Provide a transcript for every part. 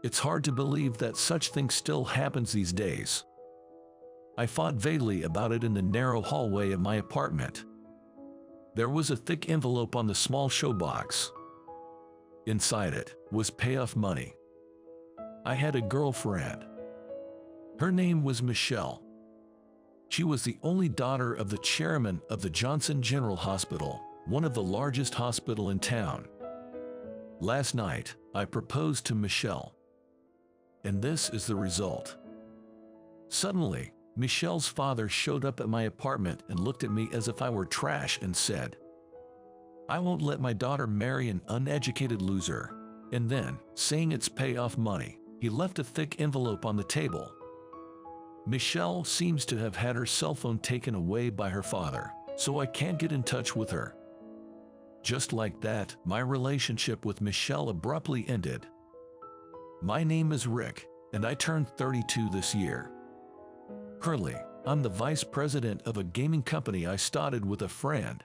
It's hard to believe that such things still happens these days. I thought vaguely about it in the narrow hallway of my apartment. There was a thick envelope on the small show box. Inside it was payoff money. I had a girlfriend. Her name was Michelle. She was the only daughter of the chairman of the Johnson General Hospital, one of the largest hospitals in town. Last night, I proposed to Michelle. And this is the result. Suddenly, Michelle's father showed up at my apartment and looked at me as if I were trash and said, "I won't let my daughter marry an uneducated loser." And then, saying it's payoff money, he left a thick envelope on the table. Michelle seems to have had her cell phone taken away by her father, so I can't get in touch with her. Just like that, my relationship with Michelle abruptly ended. My name is Rick, and I turned 32 this year. Currently, I'm the vice president of a gaming company I started with a friend.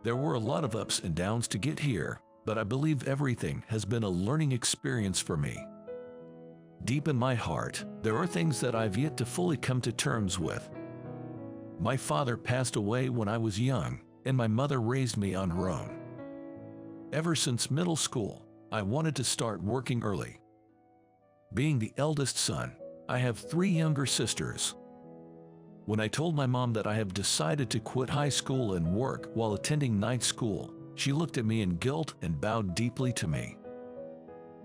There were a lot of ups and downs to get here, but I believe everything has been a learning experience for me. Deep in my heart, there are things that I've yet to fully come to terms with. My father passed away when I was young, and my mother raised me on her own. Ever since middle school, I wanted to start working early. Being the eldest son, I have 3 younger sisters. When I told my mom that I have decided to quit high school and work while attending night school, she looked at me in guilt and bowed deeply to me.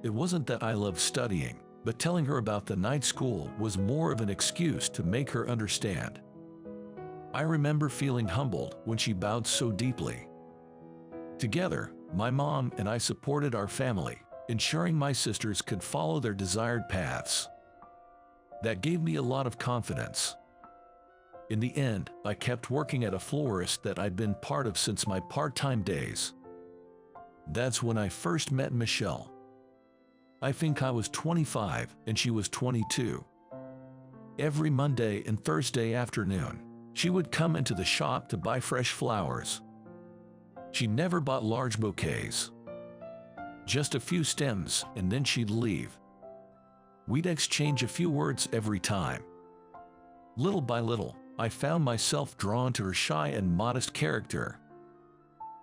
It wasn't that I loved studying, but telling her about the night school was more of an excuse to make her understand. I remember feeling humbled when she bowed so deeply. Together, my mom and I supported our family, ensuring my sisters could follow their desired paths. That gave me a lot of confidence. In the end, I kept working at a florist that I'd been part of since my part-time days. That's when I first met Michelle. I think I was 25 and she was 22. Every Monday and Thursday afternoon, she would come into the shop to buy fresh flowers. She never bought large bouquets. Just a few stems, and then she'd leave. We'd exchange a few words every time. Little by little, I found myself drawn to her shy and modest character.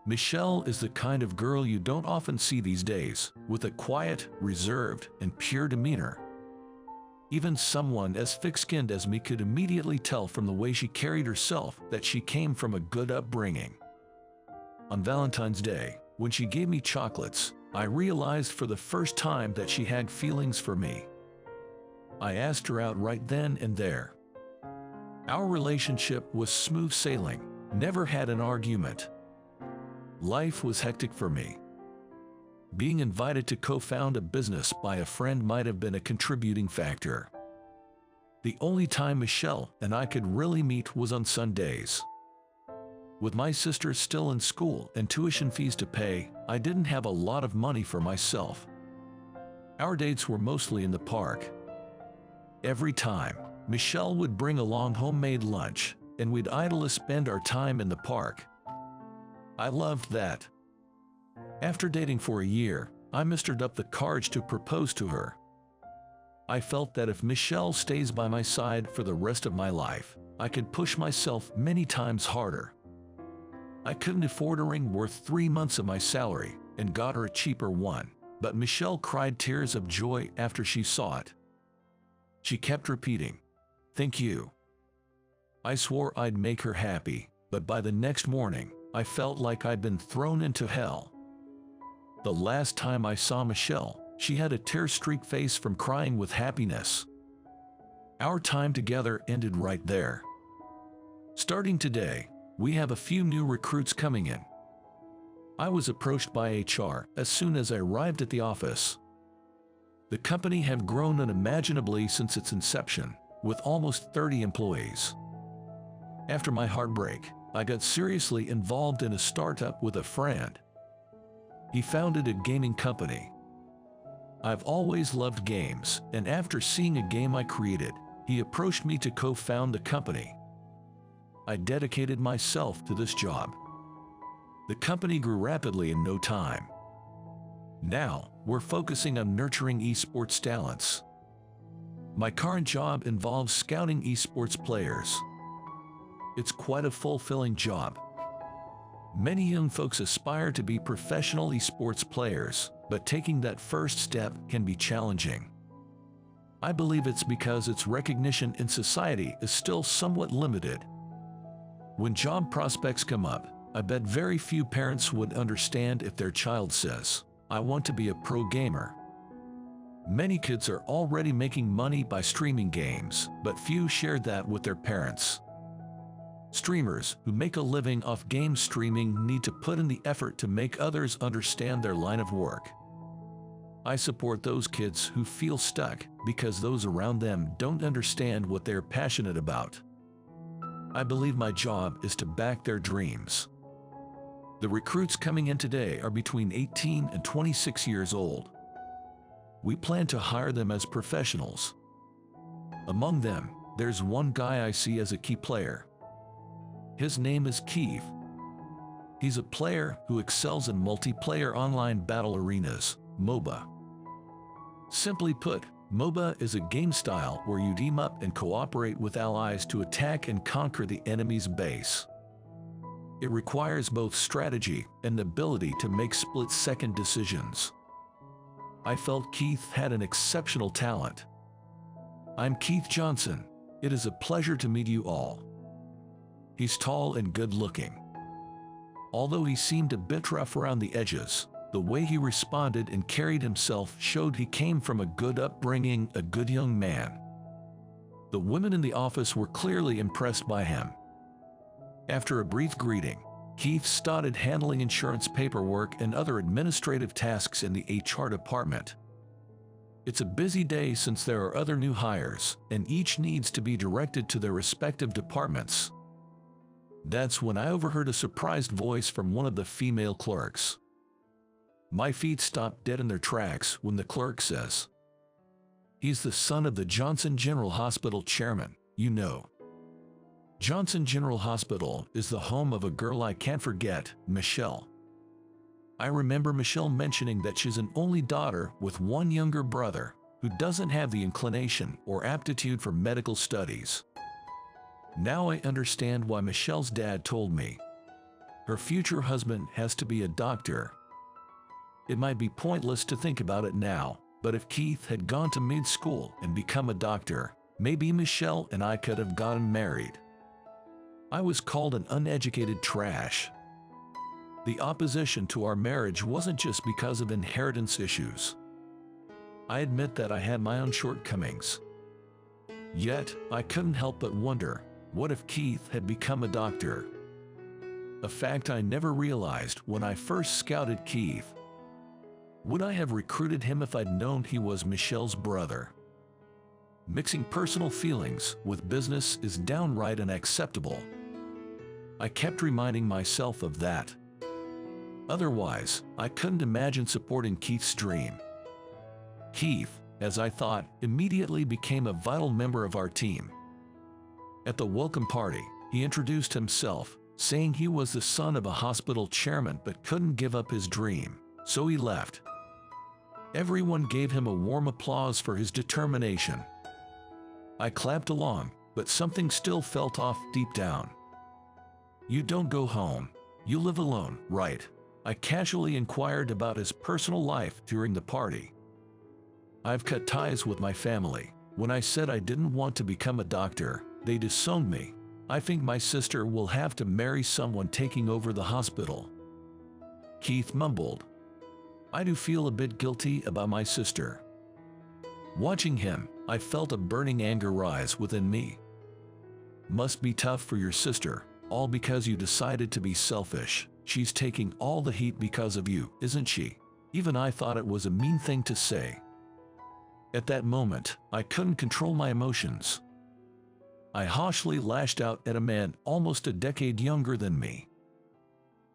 Michelle is the kind of girl you don't often see these days, with a quiet, reserved, and pure demeanor. Even someone as thick-skinned as me could immediately tell from the way she carried herself that she came from a good upbringing. On Valentine's Day, when she gave me chocolates, I realized for the first time that she had feelings for me. I asked her out right then and there. Our relationship was smooth sailing, never had an argument. Life was hectic for me. Being invited to co-found a business by a friend might have been a contributing factor. The only time Michelle and I could really meet was on Sundays. With my sisters still in school and tuition fees to pay, I didn't have a lot of money for myself. Our dates were mostly in the park. Every time, Michelle would bring along homemade lunch, and we'd idly spend our time in the park. I loved that. After dating for a year, I mustered up the courage to propose to her. I felt that if Michelle stays by my side for the rest of my life, I could push myself many times harder. I couldn't afford a ring worth 3 months of my salary and got her a cheaper one, but Michelle cried tears of joy after she saw it. She kept repeating, "Thank you." I swore I'd make her happy, but by the next morning, I felt like I'd been thrown into hell. The last time I saw Michelle, she had a tear-streaked face from crying with happiness. Our time together ended right there. Starting today, we have a few new recruits coming in. I was approached by HR as soon as I arrived at the office. The company had grown unimaginably since its inception, with almost 30 employees. After my heartbreak, I got seriously involved in a startup with a friend. He founded a gaming company. I've always loved games, and after seeing a game I created, he approached me to co-found the company. I dedicated myself to this job. The company grew rapidly in no time. Now, we're focusing on nurturing esports talents. My current job involves scouting esports players. It's quite a fulfilling job. Many young folks aspire to be professional esports players, but taking that first step can be challenging. I believe it's because its recognition in society is still somewhat limited. When job prospects come up, I bet very few parents would understand if their child says, "I want to be a pro gamer." Many kids are already making money by streaming games, but few share that with their parents. Streamers who make a living off game streaming need to put in the effort to make others understand their line of work. I support those kids who feel stuck because those around them don't understand what they're passionate about. I believe my job is to back their dreams. The recruits coming in today are between 18 and 26 years old. We plan to hire them as professionals. Among them, there's one guy I see as a key player. His name is Keith. He's a player who excels in multiplayer online battle arenas, MOBA. Simply put, MOBA is a game style where you team up and cooperate with allies to attack and conquer the enemy's base. It requires both strategy and the ability to make split-second decisions. I felt Keith had an exceptional talent. I'm Keith Johnson. It is a pleasure to meet you all. He's tall and good-looking. Although he seemed a bit rough around the edges, the way he responded and carried himself showed he came from a good upbringing, a good young man. The women in the office were clearly impressed by him. After a brief greeting, Keith started handling insurance paperwork and other administrative tasks in the HR department. It's a busy day since there are other new hires, and each needs to be directed to their respective departments. That's when I overheard a surprised voice from one of the female clerks. My feet stopped dead in their tracks when the clerk says, "He's the son of the Johnson General Hospital chairman, you know." Johnson General Hospital is the home of a girl I can't forget, Michelle. I remember Michelle mentioning that she's an only daughter with one younger brother who doesn't have the inclination or aptitude for medical studies. Now I understand why Michelle's dad told me. Her future husband has to be a doctor. It might be pointless to think about it now, but if Keith had gone to mid-school and become a doctor, maybe Michelle and I could have gotten married. I was called an uneducated trash. The opposition to our marriage wasn't just because of inheritance issues. I admit that I had my own shortcomings. Yet, I couldn't help but wonder, what if Keith had become a doctor? A fact I never realized when I first scouted Keith. Would I have recruited him if I'd known he was Michelle's brother? Mixing personal feelings with business is downright unacceptable. I kept reminding myself of that. Otherwise, I couldn't imagine supporting Keith's dream. Keith, as I thought, immediately became a vital member of our team. At the welcome party, he introduced himself, saying he was the son of a hospital chairman but couldn't give up his dream, so he left. Everyone gave him a warm applause for his determination. I clapped along, but something still felt off deep down. "You don't go home. You live alone, right?" I casually inquired about his personal life during the party. "I've cut ties with my family. When I said I didn't want to become a doctor, they disowned me. I think my sister will have to marry someone taking over the hospital." Keith mumbled. "I do feel a bit guilty about my sister." Watching him, I felt a burning anger rise within me. "Must be tough for your sister, all because you decided to be selfish. She's taking all the heat because of you, isn't she?" Even I thought it was a mean thing to say. At that moment, I couldn't control my emotions. I harshly lashed out at a man almost a decade younger than me.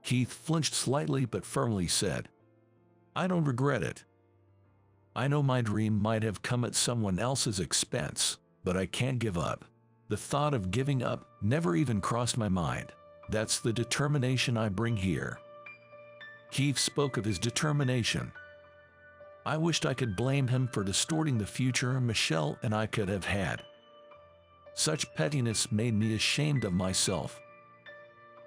Keith flinched slightly but firmly said, "I don't regret it. I know my dream might have come at someone else's expense, but I can't give up." The thought of giving up never even crossed my mind. That's the determination I bring here. Keith spoke of his determination. I wished I could blame him for distorting the future Michelle and I could have had. Such pettiness made me ashamed of myself.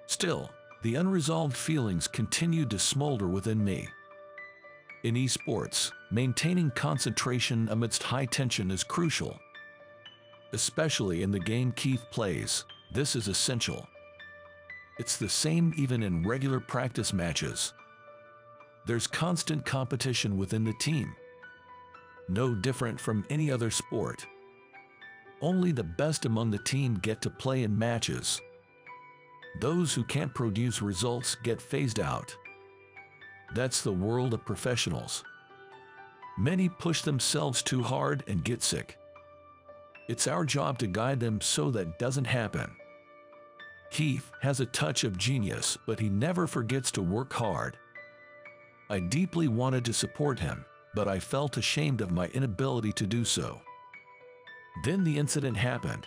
Still, the unresolved feelings continued to smolder within me. In esports, maintaining concentration amidst high tension is crucial. Especially in the game Keith plays, this is essential. It's the same even in regular practice matches. There's constant competition within the team. No different from any other sport. Only the best among the team get to play in matches. Those who can't produce results get phased out. That's the world of professionals. Many push themselves too hard and get sick. It's our job to guide them so that doesn't happen. Keith has a touch of genius, but he never forgets to work hard. I deeply wanted to support him, but I felt ashamed of my inability to do so. Then the incident happened.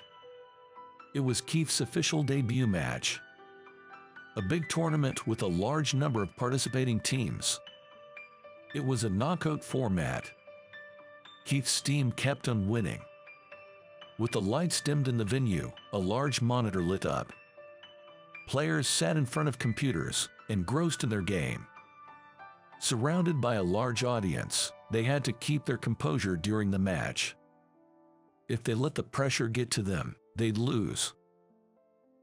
It was Keith's official debut match. A big tournament with a large number of participating teams. It was a knockout format. Keith's team kept on winning. With the lights dimmed in the venue, a large monitor lit up. Players sat in front of computers, engrossed in their game. Surrounded by a large audience, they had to keep their composure during the match. If they let the pressure get to them, they'd lose.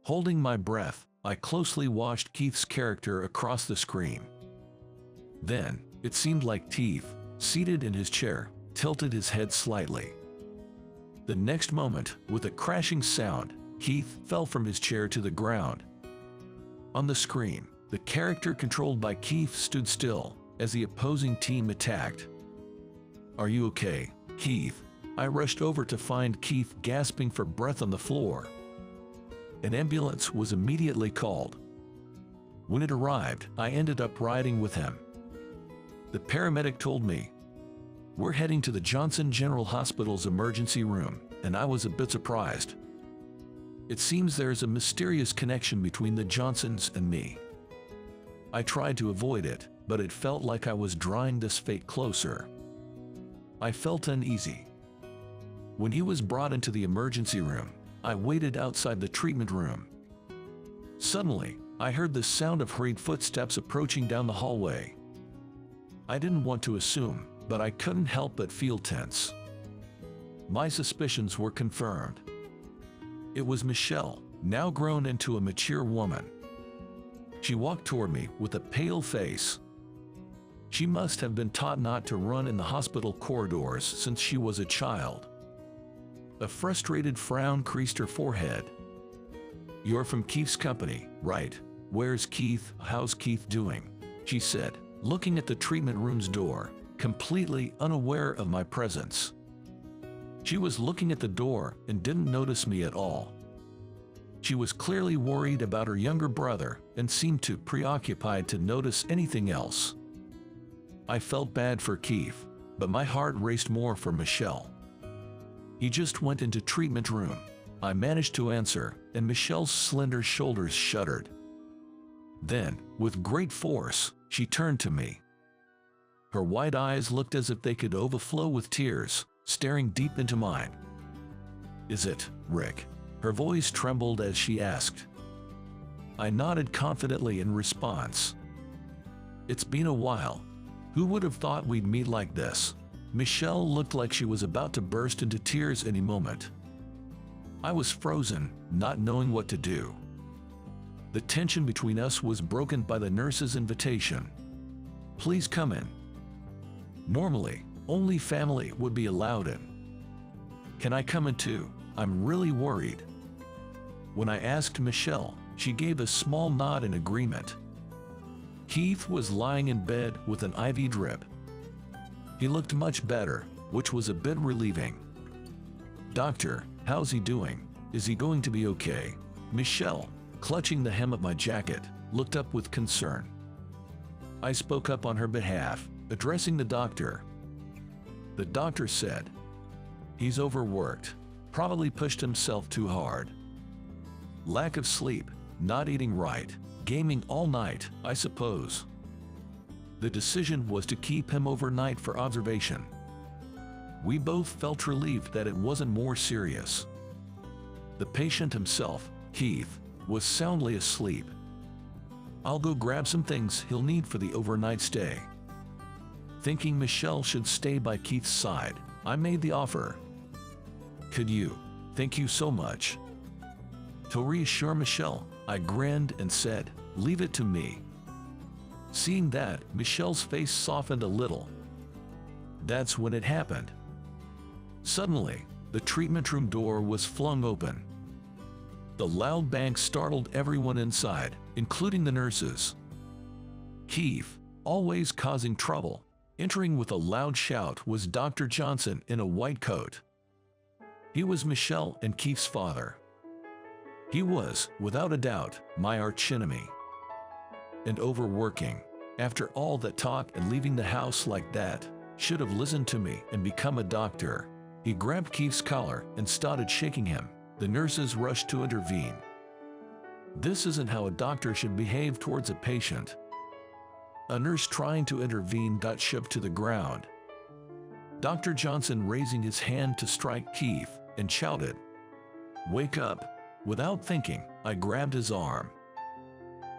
Holding my breath, I closely watched Keith's character across the screen. Then, it seemed like Keith, seated in his chair, tilted his head slightly. The next moment, with a crashing sound, Keith fell from his chair to the ground. On the screen, the character controlled by Keith stood still as the opposing team attacked. "Are you okay, Keith?" I rushed over to find Keith gasping for breath on the floor. An ambulance was immediately called. When it arrived, I ended up riding with him. The paramedic told me, "We're heading to the Johnson General Hospital's emergency room," and I was a bit surprised. It seems there's a mysterious connection between the Johnsons and me. I tried to avoid it, but it felt like I was drawing this fate closer. I felt uneasy. When he was brought into the emergency room, I waited outside the treatment room. Suddenly, I heard the sound of hurried footsteps approaching down the hallway. I didn't want to assume, but I couldn't help but feel tense. My suspicions were confirmed. It was Michelle, now grown into a mature woman. She walked toward me with a pale face. She must have been taught not to run in the hospital corridors since she was a child. A frustrated frown creased her forehead. "You're from Keith's company, right? Where's Keith? How's Keith doing?" she said, looking at the treatment room's door, completely unaware of my presence. She was looking at the door and didn't notice me at all. She was clearly worried about her younger brother and seemed too preoccupied to notice anything else. I felt bad for Keith, but my heart raced more for Michelle. "He just went into treatment room," I managed to answer, and Michelle's slender shoulders shuddered. Then, with great force, she turned to me. Her wide eyes looked as if they could overflow with tears, staring deep into mine. "Is it, Rick?" Her voice trembled as she asked. I nodded confidently in response. "It's been a while. Who would have thought we'd meet like this?" Michelle looked like she was about to burst into tears any moment. I was frozen, not knowing what to do. The tension between us was broken by the nurse's invitation. "Please come in." Normally, only family would be allowed in. "Can I come in too? I'm really worried." When I asked Michelle, she gave a small nod in agreement. Keith was lying in bed with an IV drip. He looked much better, which was a bit relieving. "Doctor, how's he doing? Is he going to be okay?" Michelle, clutching the hem of my jacket, looked up with concern. I spoke up on her behalf, addressing the doctor. The doctor said, "He's overworked, probably pushed himself too hard. Lack of sleep, not eating right, gaming all night, I suppose." The decision was to keep him overnight for observation. We both felt relieved that it wasn't more serious. The patient himself, Keith, was soundly asleep. "I'll go grab some things he'll need for the overnight stay." Thinking Michelle should stay by Keith's side, I made the offer. "Could you? Thank you so much." To reassure Michelle, I grinned and said, "Leave it to me." Seeing that, Michelle's face softened a little. That's when it happened. Suddenly, the treatment room door was flung open. The loud bang startled everyone inside, including the nurses. Keith, always causing trouble, entering with a loud shout, was Dr. Johnson in a white coat. He was Michelle and Keith's father. He was, without a doubt, my archenemy. And overworking. After all that talk and leaving the house like that, should have listened to me and become a doctor. He grabbed Keith's collar and started shaking him. The nurses rushed to intervene. This isn't how a doctor should behave towards a patient. A nurse trying to intervene got shoved to the ground. Dr. Johnson raising his hand to strike Keith and shouted, "Wake up!" Without thinking, I grabbed his arm.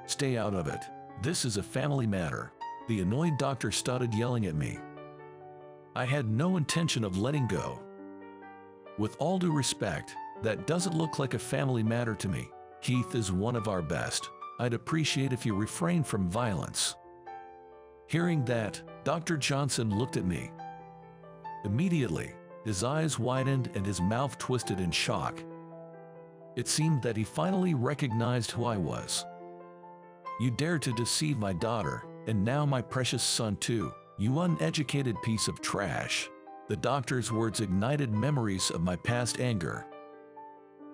"Stay out of it. This is a family matter." The annoyed doctor started yelling at me. I had no intention of letting go. "With all due respect, that doesn't look like a family matter to me. Keith is one of our best. I'd appreciate if you refrain from violence." Hearing that, Dr. Johnson looked at me. Immediately, his eyes widened and his mouth twisted in shock. It seemed that he finally recognized who I was. "You dared to deceive my daughter, and now my precious son too, you uneducated piece of trash." The doctor's words ignited memories of my past anger.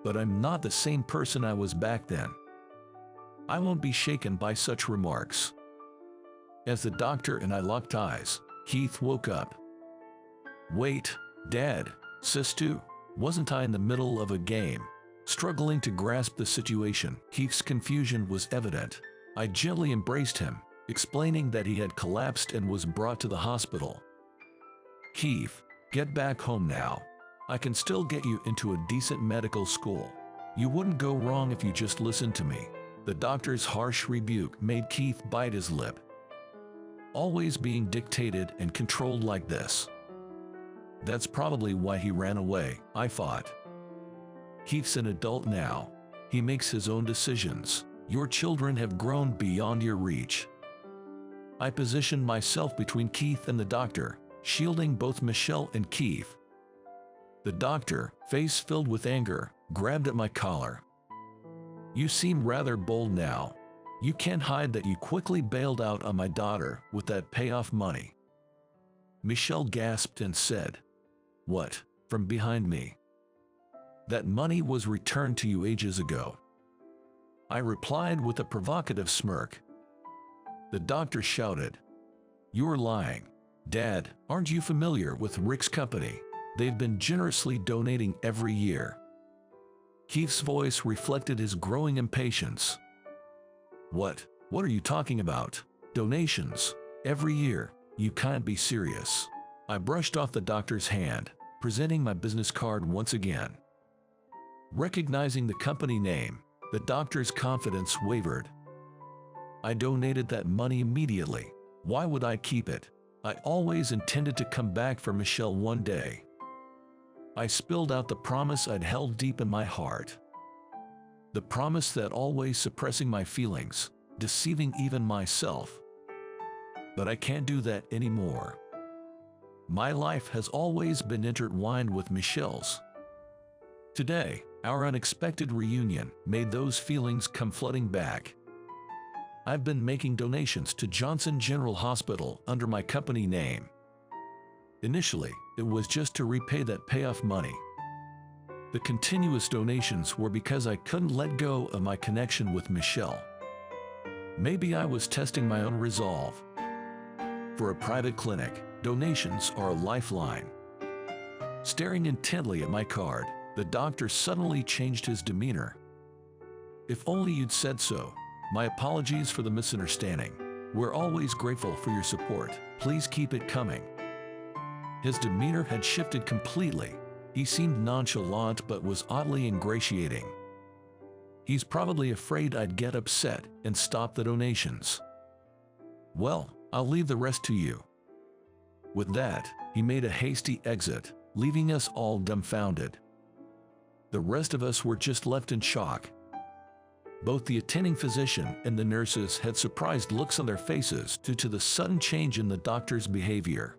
But I'm not the same person I was back then. I won't be shaken by such remarks. As the doctor and I locked eyes, Keith woke up. "Wait, Dad, sis too. Wasn't I in the middle of a game?" Struggling to grasp the situation, Keith's confusion was evident. I gently embraced him, explaining that he had collapsed and was brought to the hospital. "Keith, get back home now. I can still get you into a decent medical school. You wouldn't go wrong if you just listened to me." The doctor's harsh rebuke made Keith bite his lip. Always being dictated and controlled like this. That's probably why he ran away, I thought. Keith's an adult now. He makes his own decisions. Your children have grown beyond your reach. I positioned myself between Keith and the doctor, shielding both Michelle and Keith. The doctor, face filled with anger, grabbed at my collar. "You seem rather bold now. You can't hide that you quickly bailed out on my daughter with that payoff money." Michelle gasped and said, "What?" from behind me. "That money was returned to you ages ago." I replied with a provocative smirk. The doctor shouted, "You're lying. Dad, aren't you familiar with Rick's company? They've been generously donating every year." Keith's voice reflected his growing impatience. What are you talking about? Donations? Every year? You can't be serious." I brushed off the doctor's hand, presenting my business card once again. Recognizing the company name, the doctor's confidence wavered. "I donated that money immediately. Why would I keep it? I always intended to come back for Michelle one day." I spilled out the promise I'd held deep in my heart. The promise that always suppressing my feelings, deceiving even myself. But I can't do that anymore. My life has always been intertwined with Michelle's. Today, our unexpected reunion made those feelings come flooding back. I've been making donations to Johnson General Hospital under my company name. Initially, it was just to repay that payoff money. The continuous donations were because I couldn't let go of my connection with Michelle. Maybe I was testing my own resolve. For a private clinic, donations are a lifeline. Staring intently at my card, the doctor suddenly changed his demeanor. "If only you'd said so. My apologies for the misunderstanding. We're always grateful for your support. Please keep it coming." His demeanor had shifted completely. He seemed nonchalant but was oddly ingratiating. He's probably afraid I'd get upset and stop the donations. "Well, I'll leave the rest to you." With that, he made a hasty exit, leaving us all dumbfounded. The rest of us were just left in shock. Both the attending physician and the nurses had surprised looks on their faces due to the sudden change in the doctor's behavior.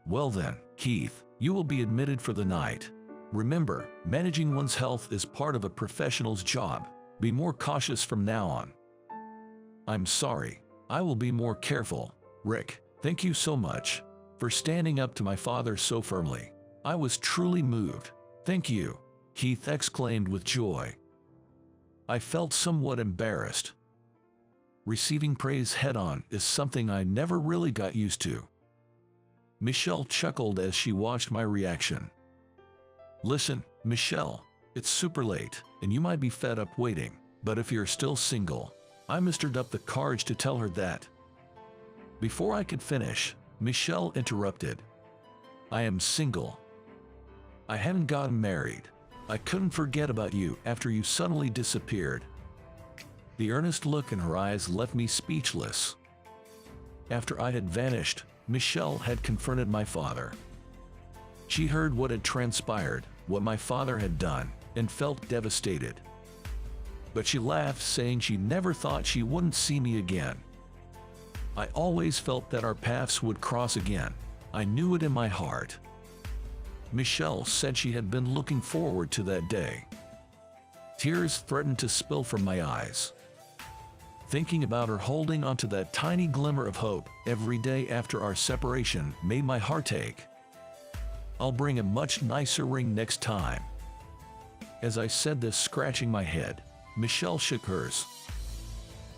"Well then, Keith, you will be admitted for the night. Remember, managing one's health is part of a professional's job. Be more cautious from now on." "I'm sorry. I will be more careful. Rick, thank you so much for standing up to my father so firmly. I was truly moved." "Thank you," Keith exclaimed with joy. I felt somewhat embarrassed. Receiving praise head-on is something I never really got used to. Michelle chuckled as she watched my reaction. "Listen, Michelle, it's super late, and you might be fed up waiting, but if you're still single," I mustered up the courage to tell her that. Before I could finish, Michelle interrupted. "I am single. I haven't gotten married. I couldn't forget about you after you suddenly disappeared." The earnest look in her eyes left me speechless. After I had vanished, Michelle had confronted my father. She heard what had transpired, what my father had done, and felt devastated. But she laughed, saying she never thought she wouldn't see me again. I always felt that our paths would cross again. I knew it in my heart. Michelle said she had been looking forward to that day. Tears threatened to spill from my eyes. Thinking about her holding onto that tiny glimmer of hope every day after our separation made my heart ache. "I'll bring a much nicer ring next time." As I said this, scratching my head, Michelle shook hers.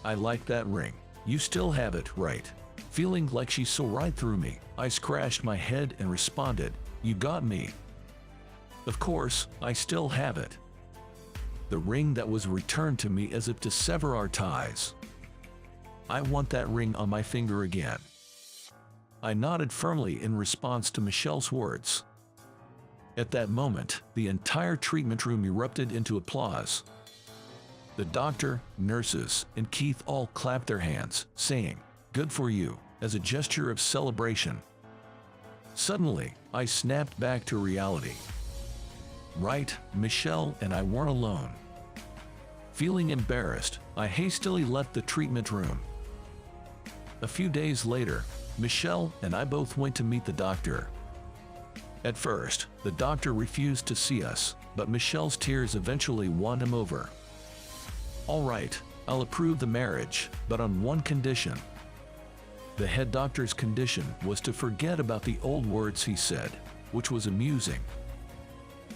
"I like that ring. You still have it, right?" Feeling like she saw right through me, I scratched my head and responded, "You got me." "Of course, I still have it." The ring that was returned to me as if to sever our ties. "I want that ring on my finger again." I nodded firmly in response to Michelle's words. At that moment, the entire treatment room erupted into applause. The doctor, nurses, and Keith all clapped their hands, saying, "Good for you," as a gesture of celebration. Suddenly, I snapped back to reality. Right, Michelle and I weren't alone. Feeling embarrassed, I hastily left the treatment room. A few days later, Michelle and I both went to meet the doctor. At first, the doctor refused to see us, but Michelle's tears eventually won him over. "All right, I'll approve the marriage, but on one condition." The head doctor's condition was to forget about the old words he said, which was amusing.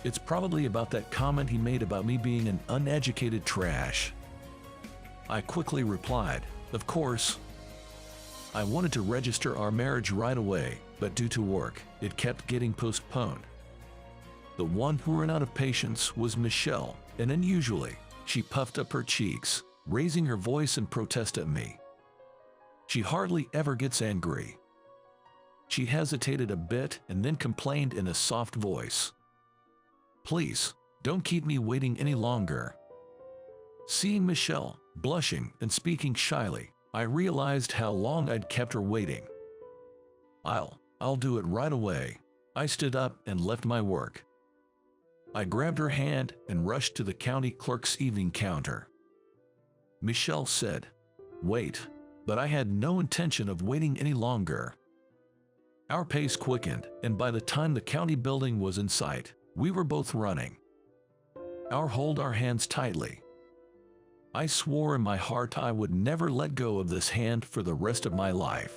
It's probably about that comment he made about me being an uneducated trash. I quickly replied, "Of course." I wanted to register our marriage right away, but due to work, it kept getting postponed. The one who ran out of patience was Michelle, and unusually, she puffed up her cheeks, raising her voice in protest at me. She hardly ever gets angry. She hesitated a bit and then complained in a soft voice, "Please, don't keep me waiting any longer." Seeing Michelle, blushing and speaking shyly, I realized how long I'd kept her waiting. I'll do it right away." I stood up and left my work. I grabbed her hand and rushed to the county clerk's evening counter. Michelle said, "Wait," but I had no intention of waiting any longer. Our pace quickened, and by the time the county building was in sight, we were both running. Hold our hands tightly. I swore in my heart I would never let go of this hand for the rest of my life.